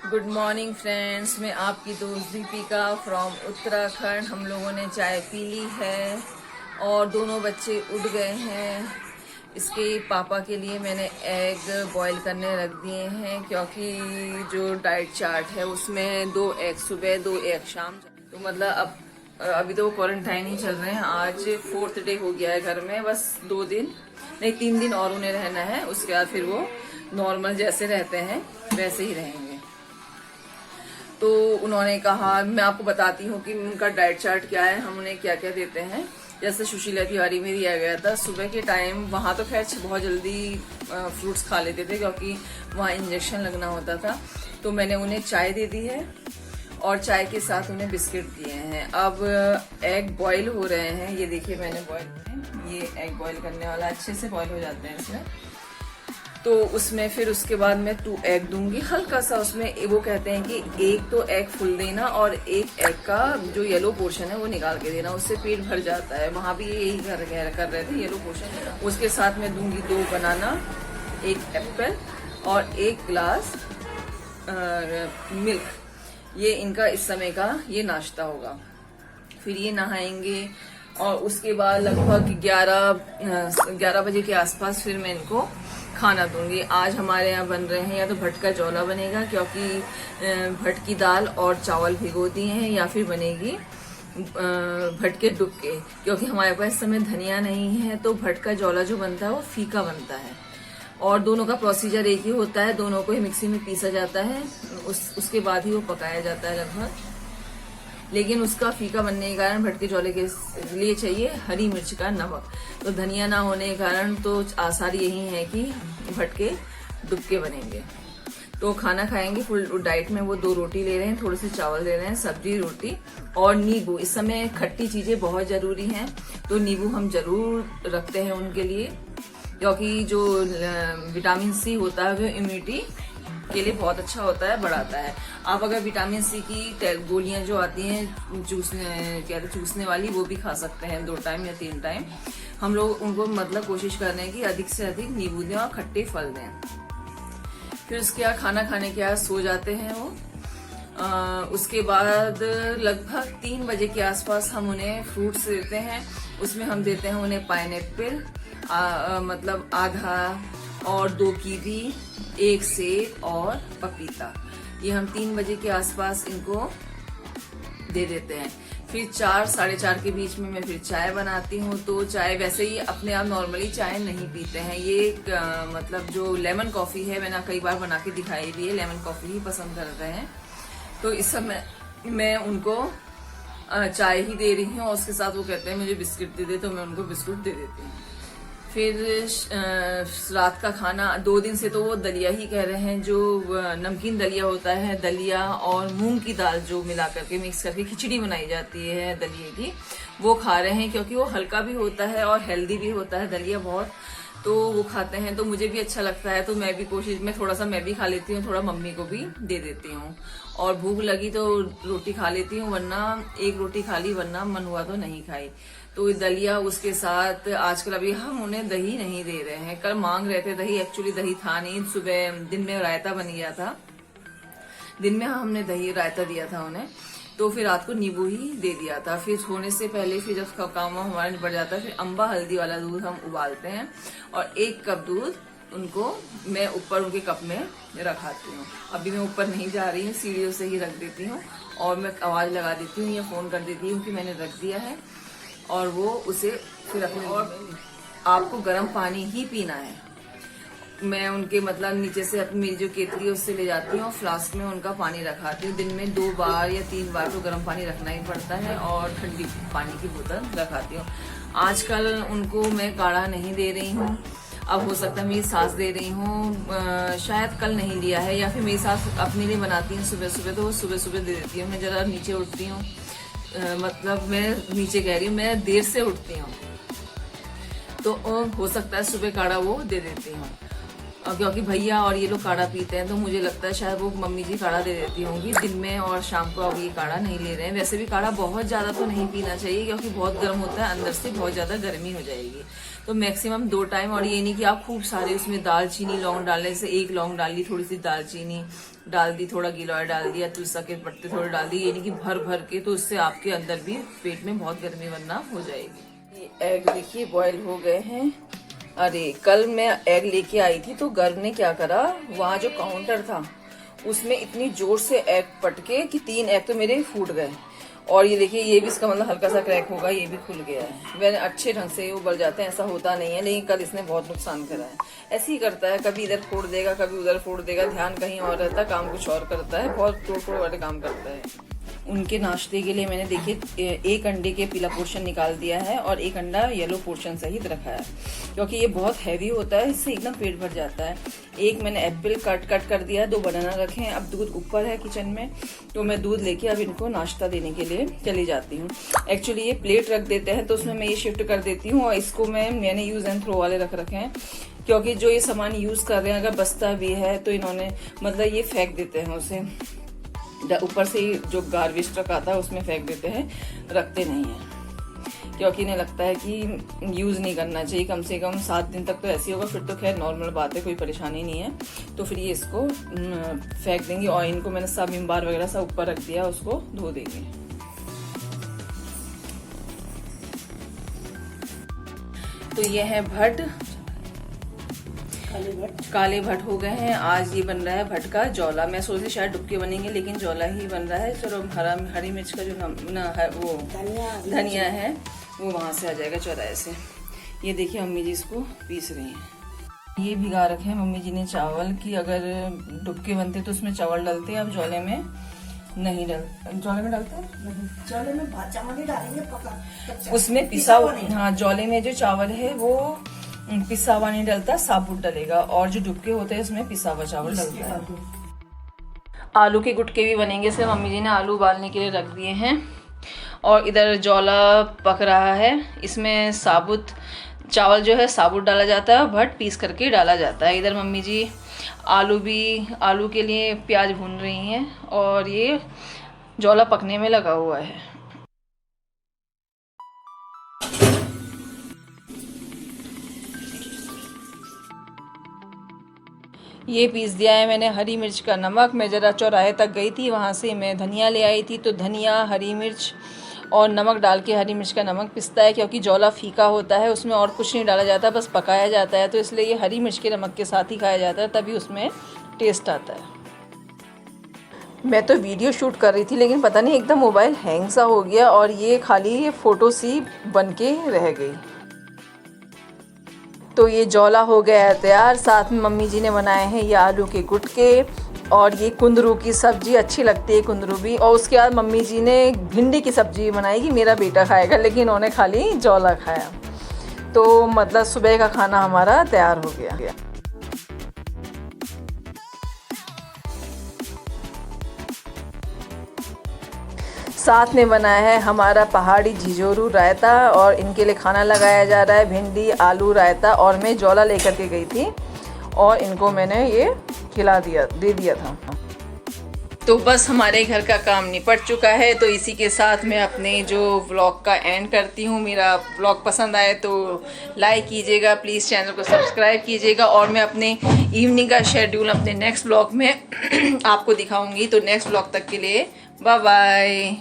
Good morning friends, मैं आपकी दोस्त दीपिका फ्रॉम उत्तराखंड। हम लोगों ने चाय पी ली है और दोनों बच्चे उठ गए हैं। इसके पापा के लिए मैंने एग बॉईल करने रख दिए हैं क्योंकि जो डाइट चार्ट है उसमें 2 एग सुबह 2 एग शाम। तो मतलब अभी तो क्वारंटाइन ही चल रहे हैं। आज 4th डे हो गया है घर में। बस 2 दिन नहीं 3 दिन और उन्हें रहना है। उसके बाद फिर वो नॉर्मल जैसे रहते हैं वैसे ही रहेंगे। तो उन्होंने कहा, मैं आपको बताती हूँ कि उनका डाइट चार्ट क्या है, हम उन्हें क्या क्या देते हैं। जैसे सुशीला तिवारी में दिया गया था सुबह के टाइम, वहाँ तो खैर बहुत जल्दी फ्रूट्स खा लेते थे क्योंकि वहाँ इंजेक्शन लगना होता था। तो मैंने उन्हें चाय दे दी है और चाय के साथ उन्हें बिस्किट दिए हैं। अब एग बॉईल हो रहे हैं, ये देखिए मैंने बॉईल, ये एग बॉईल करने वाला अच्छे से बॉईल हो जाते हैं इसमें। तो उसमें फिर उसके बाद मैं 2 एग दूंगी हल्का सा। उसमें वो कहते हैं कि एक तो एग फुल देना और एक एग का जो येलो पोर्शन है वो निकाल के देना, उससे पेट भर जाता है। वहां भी यही कर रहे थे येलो पोर्शन। उसके साथ मैं दूंगी 2 बनाना, 1 एप्पल और 1 ग्लास मिल्क। ये इनका इस समय का ये नाश्ता होगा। फिर ये नहाएंगे और उसके बाद लगभग 11 बजे के आसपास फिर मैं इनको खाना दूंगी। आज हमारे यहाँ बन रहे हैं या तो भट का चौला बनेगा क्योंकि भट की दाल और चावल भिगो दिए हैं, या फिर बनेगी भट के डुबके क्योंकि हमारे पास इस समय धनिया नहीं है। तो भट का चौला जो बनता है वो फीका बनता है और दोनों का प्रोसीजर एक ही होता है। दोनों को ही मिक्सी में पीसा जाता है, उसके बाद ही वो पकाया जाता है लगभग। लेकिन उसका फीका बनने के कारण भटके चौले के लिए चाहिए हरी मिर्च का नमक। तो धनिया ना होने के कारण तो आसार यही है कि भटके डुबके बनेंगे। तो खाना खाएंगे फुल डाइट में। वो 2 रोटी ले रहे हैं, थोड़े से चावल ले रहे हैं, सब्जी रोटी और नींबू। इस समय खट्टी चीजें बहुत जरूरी हैं, तो नींबू हम जरूर रखते हैं उनके लिए क्योंकि जो विटामिन सी होता है वो इम्यूनिटी के लिए बहुत अच्छा होता है, बढ़ाता है। आप अगर विटामिन सी की गोलियां जो आती हैं चूसने वाली, वो भी खा सकते हैं 2 टाइम या 3 टाइम। हम लोग उनको मतलब कोशिश कर रहे हैं कि अधिक से अधिक नींबू दें और खट्टे फल दें। फिर उसके बाद खाना खाने के बाद सो जाते हैं वो। उसके बाद लगभग 3 बजे के आसपास हम उन्हें फ्रूट्स देते हैं। उसमें हम देते हैं उन्हें पाइनएप्पल मतलब आधा और 2 कीवी, 1 सेब और पपीता। ये हम 3 बजे के आसपास इनको दे देते हैं। फिर 4 साढ़े 4 के बीच में मैं फिर चाय बनाती हूँ। तो चाय वैसे ही अपने आप नॉर्मली चाय नहीं पीते हैं। ये मतलब जो लेमन कॉफी है, मैंने कई बार बना के दिखाई भी है, लेमन कॉफी ही पसंद करते हैं। तो इस समय मैं उनको चाय ही दे रही हूँ और उसके साथ वो कहते हैं मुझे बिस्किट दे दे, तो मैं उनको बिस्कुट दे देती हूँ। फिर रात का खाना 2 दिन से तो वो दलिया ही कह रहे हैं, जो नमकीन दलिया होता है, दलिया और मूंग की दाल जो मिला करके मिक्स करके खिचड़ी बनाई जाती है दलिये की, वो खा रहे हैं क्योंकि वो हल्का भी होता है और हेल्दी भी होता है दलिया बहुत। तो वो खाते हैं, तो मुझे भी अच्छा लगता है। तो मैं भी थोड़ा सा मैं भी खा लेती हूँ, थोड़ा मम्मी को भी दे देती हूँ। और भूख लगी तो रोटी खा लेती हूँ, वरना 1 रोटी खा ली, वरना मन हुआ तो नहीं खाई। तो दलिया उसके साथ आजकल अभी हम उन्हें दही नहीं दे रहे हैं। कल मांग रहे थे दही, एक्चुअली दही था नहीं। सुबह दिन में रायता बन गया था, दिन में हमने दही रायता दिया था उन्हें। तो फिर रात को नींबू ही दे दिया था। फिर सोने से पहले फिर जब काम हमारा निपट जाता है, फिर अम्बा हल्दी वाला दूध हम उबालते हैं और 1 कप दूध उनको मैं ऊपर उनके कप में रखाती हूँ। अभी मैं ऊपर नहीं जा रही हूँ, सीढ़ियों से ही रख देती हूँ और मैं आवाज लगा देती हूँ या फोन कर देती हूँ कि मैंने रख दिया है, और वो उसे फिर अपने। और आपको गर्म पानी ही पीना है। मैं उनके मतलब नीचे से अपनी मेरी जो केतली है उससे ले जाती हूँ और फ्लास्क में उनका पानी रखाती हूँ। दिन में 2 बार या 3 बार तो गर्म पानी रखना ही पड़ता है और ठंडी पानी की बोतल रखाती हूँ। आजकल उनको मैं काढ़ा नहीं दे रही हूँ, अब हो सकता है मेरी सास दे रही हूँ, शायद कल नहीं लिया है, या फिर मेरी सास अपने लिए बनाती है सुबह सुबह, तो वो सुबह सुबह दे देती हूँ। मैं जरा नीचे उठती हूँ, मतलब मैं नीचे कह रही हूँ, मैं देर से उठती हूँ, तो हो सकता है सुबह काढ़ा वो दे देती हूँ। क्योंकि भैया और ये लोग काढ़ा पीते हैं, तो मुझे लगता है शायद वो मम्मी जी काढ़ा दे देती होंगी दिन में और शाम को। अब ये काढ़ा नहीं ले रहे हैं। वैसे भी काढ़ा बहुत ज्यादा तो नहीं पीना चाहिए क्योंकि बहुत गर्म होता है, अंदर से बहुत ज्यादा गर्मी हो जाएगी। तो मैक्सिमम 2 टाइम। और ये नहीं कि आप खूब सारे उसमें दालचीनी लौंग डालने से 1 लौंग डाल ली, थोड़ी सी दालचीनी डाल दी, थोड़ा गिलोय डाल दिया, तुलसा के पत्ते थोड़े डाल दिए, ये नहीं कि भर भर के, तो उससे आपके अंदर भी पेट में बहुत गर्मी वरना हो जाएगी। ये एग देखिए बॉयल हो गए हैं। अरे कल मैं एग लेके आई थी तो गर्व ने क्या करा, वहाँ जो काउंटर था उसमें इतनी जोर से एग पटके कि 3 एग तो मेरे फूट गए। और ये देखिए ये भी इसका मतलब हल्का सा क्रैक होगा, ये भी खुल गया है। वैसे अच्छे ढंग से उबल जाते हैं, ऐसा होता नहीं है, लेकिन कल इसने बहुत नुकसान करा है। ऐसे ही करता है, कभी इधर फोड़ देगा कभी उधर फोड़ देगा, ध्यान कहीं और रहता है, काम कुछ और करता है, बहुत तोड़ वाले काम करता है। उनके नाश्ते के लिए मैंने देखिए 1 अंडे के पीला पोर्शन निकाल दिया है और 1 अंडा येलो पोर्शन सहित रखा है, क्योंकि ये बहुत हैवी होता है, इससे एकदम पेट भर जाता है। 1 मैंने एप्पल कट कर दिया, 2 बनाना रखे हैं। अब दूध ऊपर है किचन में, तो मैं दूध लेके अब इनको नाश्ता देने के लिए चली जाती हूँ। एक्चुअली ये प्लेट रख देते हैं तो उसमें मैं ये शिफ्ट कर देती हूँ, और इसको मैंने यूज एंड थ्रो वाले रख रखे हैं, क्योंकि जो ये सामान यूज कर रहे हैं अगर बचता भी है तो इन्होंने मतलब ये फेंक देते हैं, उसे ऊपर से जो गार्बेज ट्रक आता है उसमें फेंक देते हैं, रखते नहीं है, क्योंकि इन्हें लगता है कि यूज नहीं करना चाहिए। कम से कम 7 दिन तक तो ऐसे होगा, फिर तो खैर नॉर्मल बात है, कोई परेशानी नहीं है। तो फिर ये इसको फेंक देंगे, और इनको मैंने सब विम-बार वगैरह सब ऊपर रख दिया, उसको धो देंगे। तो ये है भट, काले भट हो गए हैं। आज ये बन रहा है भट का जौला। मैं सोच रही शायद डुबके बनेंगे, लेकिन जौला ही बन रहा है। चलो हरी मिर्च का जो है वो धनिया है वो वहां से आ जाएगा चौराहे से। ये देखिए मम्मी जी इसको पीस रही हैं। ये भिगा रखे हैं मम्मी जी ने चावल की, अगर डुबके बनते तो उसमें चावल डालते हैं, अब जौले में नहीं डालते। जौले में डालते हैं, जौले में चावल नहीं डालेंगे, उसमें पिसा। हाँ, जौले में जो चावल है वो पिसा हुआ नहीं डलता, साबुत डलेगा, और जो डुबके होते हैं उसमें पिसा हुआ चावल डलता है। आलू के गुटके भी बनेंगे, से मम्मी जी ने आलू उबालने के लिए रख दिए हैं। और इधर जौला पक रहा है, इसमें साबुत चावल जो है साबुत डाला जाता है, भट पीस करके डाला जाता है। इधर मम्मी जी आलू के लिए प्याज भून रही हैं, और ये जौला पकने में लगा हुआ है। ये पीस दिया है मैंने हरी मिर्च का नमक। मैं ज़रा चौराहे तक गई थी, वहाँ से मैं धनिया ले आई थी, तो धनिया, हरी मिर्च और नमक डाल के, हरी मिर्च का नमक पिसता है, क्योंकि जौला फीका होता है, उसमें और कुछ नहीं डाला जाता, बस पकाया जाता है, तो इसलिए ये हरी मिर्च के नमक के साथ ही खाया जाता है, तभी उसमें टेस्ट आता है। मैं तो वीडियो शूट कर रही थी, लेकिन पता नहीं एकदम मोबाइल हैंग सा हो गया, और ये खाली फ़ोटो सी बन के रह गई। तो ये जौला हो गया है तैयार। साथ में मम्मी जी ने बनाए हैं ये आलू के गुटके, और ये कुंदरू की सब्जी अच्छी लगती है, कुंदरू भी। और उसके बाद मम्मी जी ने भिंडी की सब्जी बनाई कि मेरा बेटा खाएगा, लेकिन उन्होंने खाली जौला खाया। तो मतलब सुबह का खाना हमारा तैयार हो गया। साथ में बनाया है हमारा पहाड़ी झिझोरू रायता, और इनके लिए खाना लगाया जा रहा है भिंडी आलू रायता। और मैं जौला लेकर के गई थी और इनको मैंने ये दे दिया था। तो बस हमारे घर का काम निपट चुका है। तो इसी के साथ मैं अपने जो व्लॉग का एंड करती हूँ। मेरा व्लॉग पसंद आए तो लाइक कीजिएगा, प्लीज़ चैनल को सब्सक्राइब कीजिएगा, और मैं अपने इवनिंग का शेड्यूल अपने नेक्स्ट व्लॉग में आपको दिखाऊंगी। तो नेक्स्ट व्लॉग तक के लिए बाय बाय।